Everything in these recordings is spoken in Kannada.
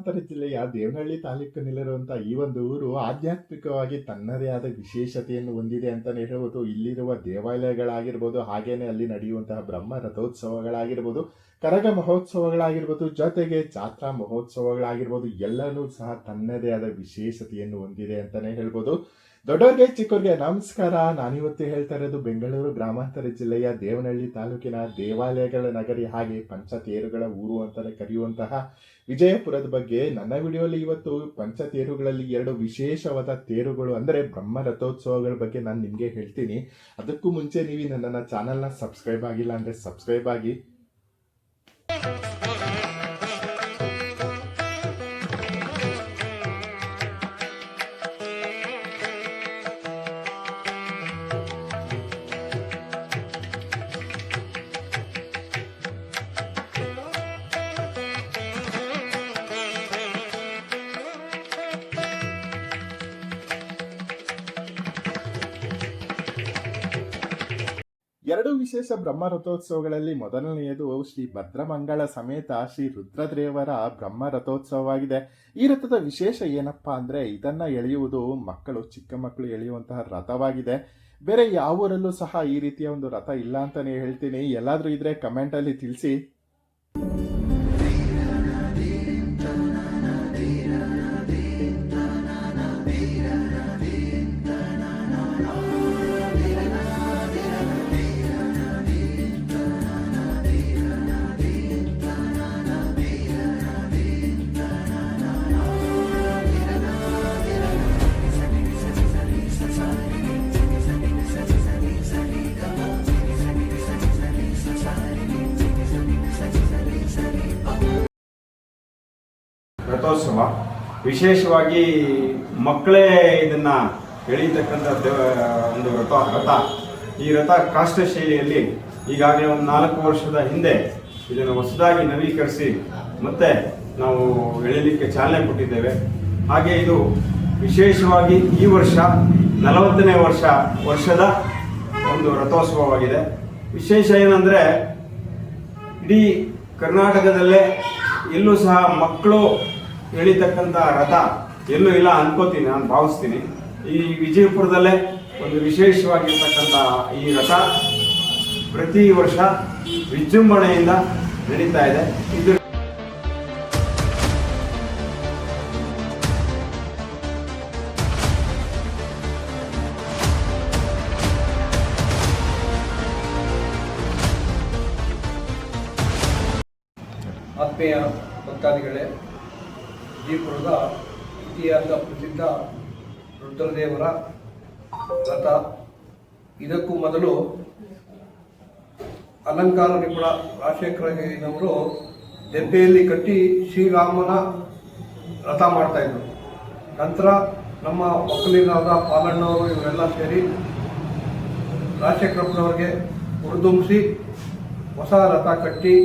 ಗ್ರಾಮಾಂತರ ಜಿಲ್ಲೆಯ ದೇವನಹಳ್ಳಿ ತಾಲೂಕಿನಲ್ಲಿರುವಂತಹ ಈ ಒಂದು ಊರು ಆಧ್ಯಾತ್ಮಿಕವಾಗಿ ತನ್ನದೇ ಆದ ವಿಶೇಷತೆಯನ್ನು ಹೊಂದಿದೆ ಅಂತಾನೆ ಹೇಳ್ಬೋದು. ಇಲ್ಲಿರುವ ದೇವಾಲಯಗಳಾಗಿರ್ಬೋದು, ಹಾಗೇನೆ ಅಲ್ಲಿ ನಡೆಯುವಂತಹ ಬ್ರಹ್ಮ ರಥೋತ್ಸವಗಳಾಗಿರ್ಬೋದು, ಕರಗ ಮಹೋತ್ಸವಗಳಾಗಿರ್ಬೋದು, ಜೊತೆಗೆ ಜಾತ್ರಾ ಮಹೋತ್ಸವಗಳಾಗಿರ್ಬೋದು, ಎಲ್ಲನೂ ಸಹ ತನ್ನದೇ ಆದ ವಿಶೇಷತೆಯನ್ನು ಹೊಂದಿದೆ ಅಂತಾನೆ ಹೇಳ್ಬೋದು. ದೊಡ್ಡವರಿಗೆ ಚಿಕ್ಕವರಿಗೆ ನಮಸ್ಕಾರ. ನಾನಿವತ್ತು ಹೇಳ್ತಾ ಇರೋದು ಬೆಂಗಳೂರು ಗ್ರಾಮಾಂತರ ಜಿಲ್ಲೆಯ ದೇವನಹಳ್ಳಿ ತಾಲೂಕಿನ ದೇವಾಲಯಗಳ ನಗರಿ, ಹಾಗೆ ಪಂಚತೇರುಗಳ ಊರು ಅಂತಾನೆ ಕರೆಯುವಂತಹ ವಿಜಯಪುರದ ಬಗ್ಗೆ. ನನ್ನ ವಿಡಿಯೋಲಿ ಇವತ್ತು ಪಂಚತೇರುಗಳಲ್ಲಿ 2 ವಿಶೇಷವಾದ ತೇರುಗಳು ಅಂದರೆ ಬ್ರಹ್ಮ ರಥೋತ್ಸವಗಳ ಬಗ್ಗೆ ನಾನು ನಿಮಗೆ ಹೇಳ್ತೀನಿ. ಅದಕ್ಕೂ ಮುಂಚೆ ನೀವು ನನ್ನ ಚಾನಲ್ನ ಸಬ್ಸ್ಕ್ರೈಬ್ ಆಗಿಲ್ಲ ಅಂದರೆ ಸಬ್ಸ್ಕ್ರೈಬ್ ಆಗಿ. ಎರಡು ವಿಶೇಷ ಬ್ರಹ್ಮ ರಥೋತ್ಸವಗಳಲ್ಲಿ ಮೊದಲನೆಯದು ಶ್ರೀ ಭದ್ರಮಂಗಳ ಸಮೇತ ಶ್ರೀ ರುದ್ರದೇವರ ಬ್ರಹ್ಮ ರಥೋತ್ಸವವಾಗಿದೆ. ಈ ರಥದ ವಿಶೇಷ ಏನಪ್ಪಾ ಅಂದ್ರೆ ಇದನ್ನ ಎಳೆಯುವುದು ಮಕ್ಕಳು, ಚಿಕ್ಕ ಮಕ್ಕಳು ಎಳೆಯುವಂತಹ ರಥವಾಗಿದೆ. ಬೇರೆ ಯಾವ ಊರಲ್ಲೂ ಸಹ ಈ ರೀತಿಯ ಒಂದು ರಥ ಇಲ್ಲ ಅಂತಾನೆ ಹೇಳ್ತೀನಿ. ಎಲ್ಲಾದ್ರೂ ಇದ್ರೆ ಕಮೆಂಟ್ ಅಲ್ಲಿ ತಿಳಿಸಿ. ರಥೋತ್ಸವ ವಿಶೇಷವಾಗಿ ಮಕ್ಕಳೇ ಇದನ್ನ ಎಳೆಯತಕ್ಕಂಥ ಒಂದು ರಥ. ಈ ರಥ ಕಾಷ್ಟ ಶೈಲಿಯಲ್ಲಿ ಈಗಾಗಲೇ ಒಂದು 4 ವರ್ಷದ ಹಿಂದೆ ಇದನ್ನು ಹೊಸದಾಗಿ ನವೀಕರಿಸಿ ಮತ್ತೆ ನಾವು ಎಳೆಯಲಿಕ್ಕೆ ಚಾಲನೆ ಕೊಟ್ಟಿದ್ದೇವೆ. ಹಾಗೆ ಇದು ವಿಶೇಷವಾಗಿ ಈ ವರ್ಷ 40ನೇ ವರ್ಷದ ಒಂದು ರಥೋತ್ಸವವಾಗಿದೆ. ವಿಶೇಷ ಏನಂದರೆ ಇಡೀ ಕರ್ನಾಟಕದಲ್ಲೇ ಎಲ್ಲೂ ಸಹ ಮಕ್ಕಳು ಎಳಿತಕ್ಕಂಥ ರಥ ಎಲ್ಲೂ ಇಲ್ಲ ಅನ್ಕೋತೀನಿ, ನಾನು ಭಾವಿಸ್ತೀನಿ. ಈ ವಿಜಯಪುರದಲ್ಲೇ ಒಂದು ವಿಶೇಷವಾಗಿರ್ತಕ್ಕಂಥ ಈ ರಥ ಪ್ರತಿ ವರ್ಷ ವಿಜೃಂಭಣೆಯಿಂದ ನಡೀತಾ ಇದೆ. ಇದು ಆತ್ಮೀಯ ಭಕ್ತಾದಿಗಳೇ, ವಿಜಯಪುರದ ಇತಿಹಾಸ ಪ್ರಸಿದ್ಧ ರುದ್ರದೇವರ ರಥ. ಇದಕ್ಕೂ ಮೊದಲು ಅಲಂಕಾರ ನಿಪುಣ ರಾಜಶೇಖರಯ್ಯನವರು ದೆಬ್ಬೆಯಲ್ಲಿ ಕಟ್ಟಿ ಶ್ರೀರಾಮನ ರಥ ಮಾಡ್ತಾಯಿದ್ರು. ನಂತರ ನಮ್ಮ ಒಕ್ಕಲಿಗರಾದ ಪಾಲಣ್ಣವರು ಇವರೆಲ್ಲ ಸೇರಿ ರಾಜಶೇಖರಪ್ಪನವ್ರಿಗೆ ಹುರಿದುಂಬಿಸಿ ಹೊಸ ರಥ ಕಟ್ಟಿ,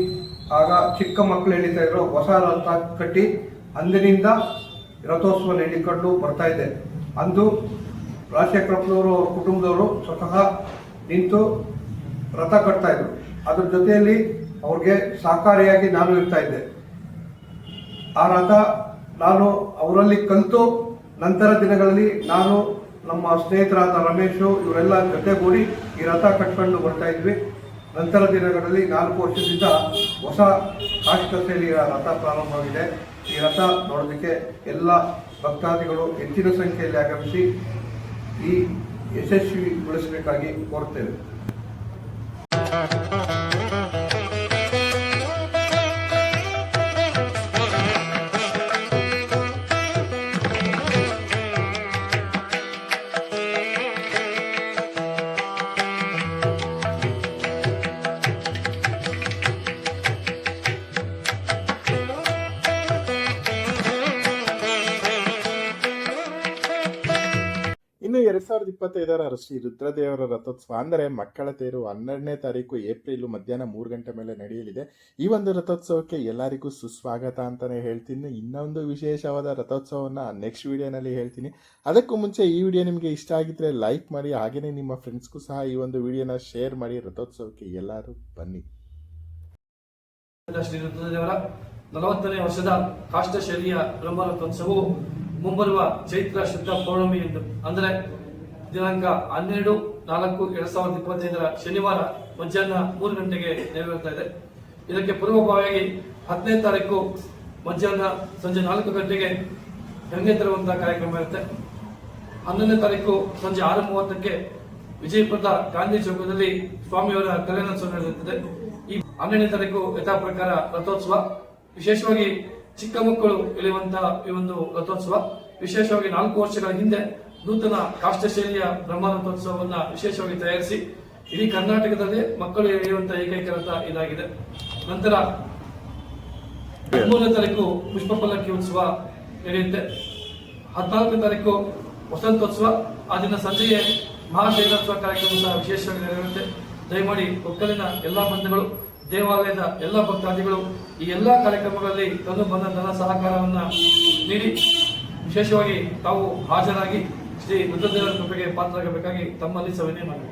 ಆಗ ಚಿಕ್ಕ ಮಕ್ಕಳು ಎಳಿತಾ ಇದ್ರು, ಹೊಸ ರಥ ಕಟ್ಟಿ ಅಂದಿನಿಂದ ರಥೋತ್ಸವ ನಡೀಕೊಂಡು ಬರ್ತಾ ಇದೆ. ಅಂದು ರಾಜಶೇಖರಪ್ಪನವರು ಕುಟುಂಬದವರು ಸ್ವತಃ ನಿಂತು ರಥ ಕಟ್ತಾ ಇದ್ರು. ಅದ್ರ ಜೊತೆಯಲ್ಲಿ ಅವ್ರಿಗೆ ಸಹಕಾರಿಯಾಗಿ ನಾನು ಇರ್ತಾ ಇದ್ದೆ. ಆ ರಥ ನಾನು ಅವರಲ್ಲಿ ಕಲಿತು ನಂತರ ದಿನಗಳಲ್ಲಿ ನಾನು ನಮ್ಮ ಸ್ನೇಹಿತರಾದ ರಮೇಶು ಇವರೆಲ್ಲ ಜೊತೆಗೂಡಿ ಈ ರಥ ಕಟ್ಕೊಂಡು ಬರ್ತಾ ಇದ್ವಿ. ನಂತರ ದಿನಗಳಲ್ಲಿ 4 ವರ್ಷದಿಂದ ಹೊಸ ಕಾಷ್ಟ ಶೈಲಿಯ ರಥ ಪ್ರಾರಂಭವಾಗಿದೆ. ಈ ರಥ ನೋಡೋದಕ್ಕೆ ಎಲ್ಲ ಭಕ್ತಾದಿಗಳು ಹೆಚ್ಚಿನ ಸಂಖ್ಯೆಯಲ್ಲಿ ಆಗಮಿಸಿ ಈ ಯಶಸ್ವಿಗೊಳಿಸಬೇಕಾಗಿ ಕೋರುತ್ತೇವೆ. ಇನ್ನು 2025ರ ಶ್ರೀ ರುದ್ರದೇವರ ರಥೋತ್ಸವ ಅಂದರೆ ಮಕ್ಕಳ ತೇರು 12ನೇ ತಾರೀಕು ಏಪ್ರಿಲ್ ಮಧ್ಯಾಹ್ನ 3 ಗಂಟೆ ಮೇಲೆ ನಡೆಯಲಿದೆ. ಈ ಒಂದು ರಥೋತ್ಸವಕ್ಕೆ ಎಲ್ಲರಿಗೂ ಸುಸ್ವಾಗತ ಅಂತಾನೆ ಹೇಳ್ತೀನಿ. ಇನ್ನೊಂದು ವಿಶೇಷವಾದ ರಥೋತ್ಸವವನ್ನು ನೆಕ್ಸ್ಟ್ ವಿಡಿಯೋನಲ್ಲಿ ಹೇಳ್ತೀನಿ. ಅದಕ್ಕೂ ಮುಂಚೆ ಈ ವಿಡಿಯೋ ನಿಮಗೆ ಇಷ್ಟ ಆಗಿದ್ರೆ ಲೈಕ್ ಮಾಡಿ, ಹಾಗೆಯೇ ನಿಮ್ಮ ಫ್ರೆಂಡ್ಸ್ಗೂ ಸಹ ಈ ಒಂದು ವಿಡಿಯೋನ ಶೇರ್ ಮಾಡಿ. ರಥೋತ್ಸವಕ್ಕೆ ಎಲ್ಲರೂ ಬನ್ನಿ. ಶ್ರೀ ರುದ್ರದೇವರ 40ನೇ ವರ್ಷದ ಕಾಷ್ಟ ಶೈಲಿಯ ಬ್ರಹ್ಮರಥೋತ್ಸವವು ಮುಂಬರುವ ಚೈತ್ರ ಶುದ್ಧ ಪೌರ್ಣಮಿ ಎಂದು ಅಂದರೆ ದಿನಾಂಕ 12/4/2025 ಶನಿವಾರ ಮಧ್ಯಾಹ್ನ 3 ಗಂಟೆಗೆ ನೆರವೇರ್ತಾ ಇದೆ. ಇದಕ್ಕೆ ಪೂರ್ವಭಾವಿಯಾಗಿ 10ನೇ ತಾರೀಕು ಮಧ್ಯಾಹ್ನ ಸಂಜೆ 4 ಗಂಟೆಗೆ ಗಂಗೆ ತರುವಂತಹ ಕಾರ್ಯಕ್ರಮ ಇರುತ್ತೆ. 11ನೇ ತಾರೀಕು ಸಂಜೆ 6:30ಕ್ಕೆ ವಿಜಯಪುರದ ಗಾಂಧಿ ಚೌಕದಲ್ಲಿ ಸ್ವಾಮಿಯವರ ಕಲ್ಯಾಣೋತ್ಸವ ನಡೆಯುತ್ತದೆ. ಈ 12ನೇ ತಾರೀಕು ಯಥಾ ಪ್ರಕಾರ ರಥೋತ್ಸವ, ವಿಶೇಷವಾಗಿ ಚಿಕ್ಕ ಮಕ್ಕಳು ಇಳಿಯುವಂತಹ ಈ ಒಂದು ರಥೋತ್ಸವ ವಿಶೇಷವಾಗಿ 4 ವರ್ಷಗಳ ಹಿಂದೆ ನೂತನ ಕಾಷ್ಟ ಶೈಲಿಯ ಬ್ರಹ್ಮರಥೋತ್ಸವವನ್ನು ವಿಶೇಷವಾಗಿ ತಯಾರಿಸಿ ಇಡೀ ಕರ್ನಾಟಕದಲ್ಲಿ ಮಕ್ಕಳು ಎಳೆಯುವಂತಹ ಏಕೈಕ ರಥ ಇದಾಗಿದೆ. ನಂತರ 13ನೇ ತಾರೀಕು ಪುಷ್ಪ ಪಲ್ಲಕ್ಕಿ ಉತ್ಸವ ನಡೆಯುತ್ತೆ. 14ನೇ ತಾರೀಕು ವಸಂತೋತ್ಸವ, ಆ ದಿನ ಸಂಜೆಯೇ ಮಹಾಶೈಲೋತ್ಸವ ಕಾರ್ಯಕ್ರಮ ಸಹ ವಿಶೇಷವಾಗಿ ನಡೆಯುತ್ತೆ. ದಯಮಾಡಿ ಒಕ್ಕಲಿನ ಎಲ್ಲಾ ಬಂಧುಗಳು, ದೇವಾಲಯದ ಎಲ್ಲ ಭಕ್ತಾದಿಗಳು ಈ ಎಲ್ಲಾ ಕಾರ್ಯಕ್ರಮಗಳಲ್ಲಿ ತನು ಬಂದ ಧನ ಸಹಕಾರವನ್ನ ನೀಡಿ ವಿಶೇಷವಾಗಿ ತಾವು ಹಾಜರಾಗಿ ಶ್ರೀ ರುದ್ರದೇವರ ಕೃಪೆಗೆ ಪಾತ್ರರಾಗಬೇಕಾಗಿ ತಮ್ಮಲ್ಲಿ ಸವಿನಯ ಮಾಡಿದೆ.